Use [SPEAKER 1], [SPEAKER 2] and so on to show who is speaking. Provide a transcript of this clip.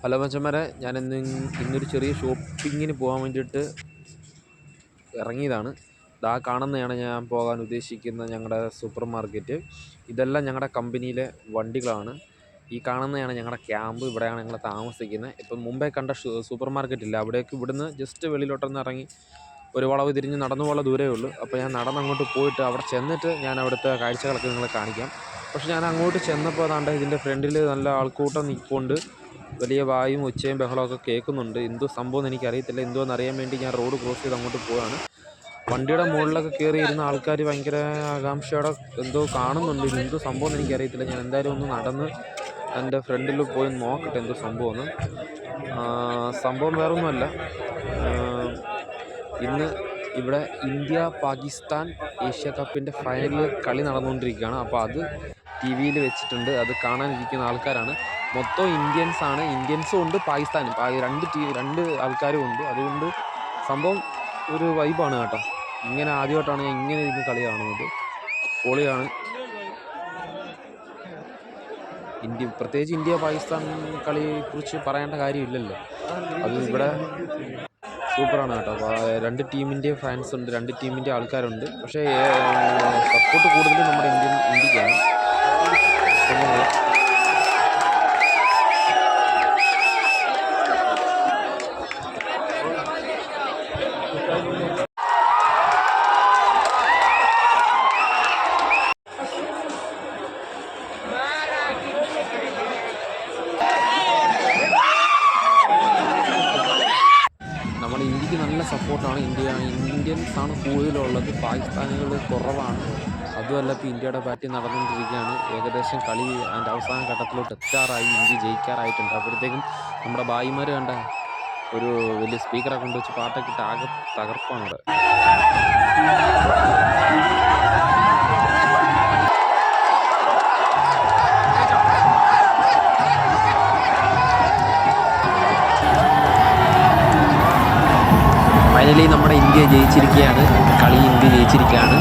[SPEAKER 1] Hello മച്ചന്മാരെ, ഇന്നൊരു ചെറിയ ഷോപ്പിങ്ങിന് പോകാൻ വേണ്ടിയിട്ട് ഇറങ്ങിയതാണ്. ഇതാ കാണുന്നതാണ് ഞാൻ പോകാൻ ഉദ്ദേശിക്കുന്ന ഞങ്ങളുടെ സൂപ്പർ മാർക്കറ്റ്. ഇതെല്ലാം ഞങ്ങളുടെ കമ്പനിയിലെ വണ്ടികളാണ്. ഈ കാണുന്നതാണ് ഞങ്ങളുടെ ക്യാമ്പ്. ഇവിടെയാണ് ഞങ്ങൾ താമസിക്കുന്നത്. ഇപ്പം മുമ്പേ കണ്ട സൂപ്പർ മാർക്കറ്റില്ല, അവിടേക്ക് ഇവിടുന്ന് ജസ്റ്റ് വെളിയിലോട്ടൊന്ന് ഇറങ്ങി ഒരു വളവ് തിരിഞ്ഞ് നടന്നു പോകാനുള്ള ദൂരമേ ഉള്ളൂ. അപ്പോൾ ഞാൻ നടന്നങ്ങോട്ട് പോയിട്ട് അവിടെ ചെന്നിട്ട് ഞാൻ അവിടുത്തെ കാഴ്ചകളൊക്കെ നിങ്ങളെ കാണിക്കാം. പക്ഷെ ഞാൻ അങ്ങോട്ട് ചെന്നപ്പോൾ അതാണ്ട് ഇതിൻ്റെ ഫ്രണ്ടിൽ നല്ല ആൾക്കൂട്ടം നിൽപ്പുണ്ട്. വലിയ വായും ഒച്ചയും ബഹളമൊക്കെ കേൾക്കുന്നുണ്ട്. എന്തോ സംഭവം എന്ന് എനിക്കറിയത്തില്ല. എന്തോന്ന് അറിയാൻ വേണ്ടി ഞാൻ റോഡ് ക്രോസ് ചെയ്ത് അങ്ങോട്ട് പോവാണ്. വണ്ടിയുടെ മുകളിലൊക്കെ കയറി ഇരുന്ന ആൾക്കാർ ഭയങ്കര ആകാംക്ഷയോടെ എന്തോ കാണുന്നുണ്ട്. ഇതെന്തോ സംഭവം എന്ന് എനിക്കറിയത്തില്ല. ഞാൻ എന്തായാലും ഒന്ന് നടന്ന് എൻ്റെ ഫ്രണ്ടിൽ പോയി നോക്കട്ടെ എന്തോ സംഭവമെന്ന്. സംഭവം വേറൊന്നുമല്ല, ഇന്ന് ഇവിടെ ഇന്ത്യ പാകിസ്ഥാൻ ഏഷ്യ കപ്പിൻ്റെ ഫൈനൽ കളി നടന്നുകൊണ്ടിരിക്കുകയാണ്. അപ്പോൾ അത് ടി വിയിൽ വെച്ചിട്ടുണ്ട്. അത് കാണാനിരിക്കുന്ന ആൾക്കാരാണ് മൊത്തം ഇന്ത്യൻസാണ്. ഇന്ത്യൻസും ഉണ്ട്, പാകിസ്ഥാനും. രണ്ട് ആൾക്കാരും ഉണ്ട്. അതുകൊണ്ട് സംഭവം ഒരു വൈബാണ് കേട്ടോ. ഇങ്ങനെ ആദ്യമായിട്ടാണ് ഞാൻ ഇങ്ങനെ ഇരുന്ന് കളി കാണുന്നത്. പൊളിയാണ്. പ്രത്യേകിച്ച് ഇന്ത്യ പാകിസ്ഥാൻ കളിയെക്കുറിച്ച് പറയേണ്ട കാര്യമില്ലല്ലോ. അത് ഇവിടെ സൂപ്പറാണ് കേട്ടോ. അപ്പോൾ രണ്ട് ടീമിൻ്റെ ഫാൻസ് ഉണ്ട്, രണ്ട് ടീമിൻ്റെ ആൾക്കാരുണ്ട്. പക്ഷേ സപ്പോർട്ട് കൂടുതലും നമ്മുടെ ഇന്ത്യക്കാണ്. നമ്മുടെ ഇന്ത്യക്ക് നല്ല സപ്പോർട്ടാണ്. ഇന്ത്യൻസാണ് കൂടുതലുള്ളത്, പാകിസ്ഥാനികൾ കുറവാണ്. അതുമല്ല, ഇപ്പോൾ ഇന്ത്യയുടെ ബാറ്റിംഗ് നടന്നുകൊണ്ടിരിക്കുകയാണ്. ഏകദേശം കളി അതിൻ്റെ അവസാന ഘട്ടത്തിലോട്ട് എത്താറായി. ഇന്ത്യ ജയിക്കാറായിട്ടുണ്ട്. അപ്പോഴത്തേക്കും നമ്മുടെ ഭായിമാർ കണ്ട ഒരു വലിയ സ്പീക്കറെ കൊണ്ടുവച്ച് പാട്ടൊക്കെ ഇട്ട് ആകെ തകർപ്പാണ് അവിടെ. ഫൈനലി നമ്മുടെ ഇന്ത്യ ജയിച്ചിരിക്കുകയാണ്. കളി ഇന്ത്യ ജയിച്ചിരിക്കുകയാണ്.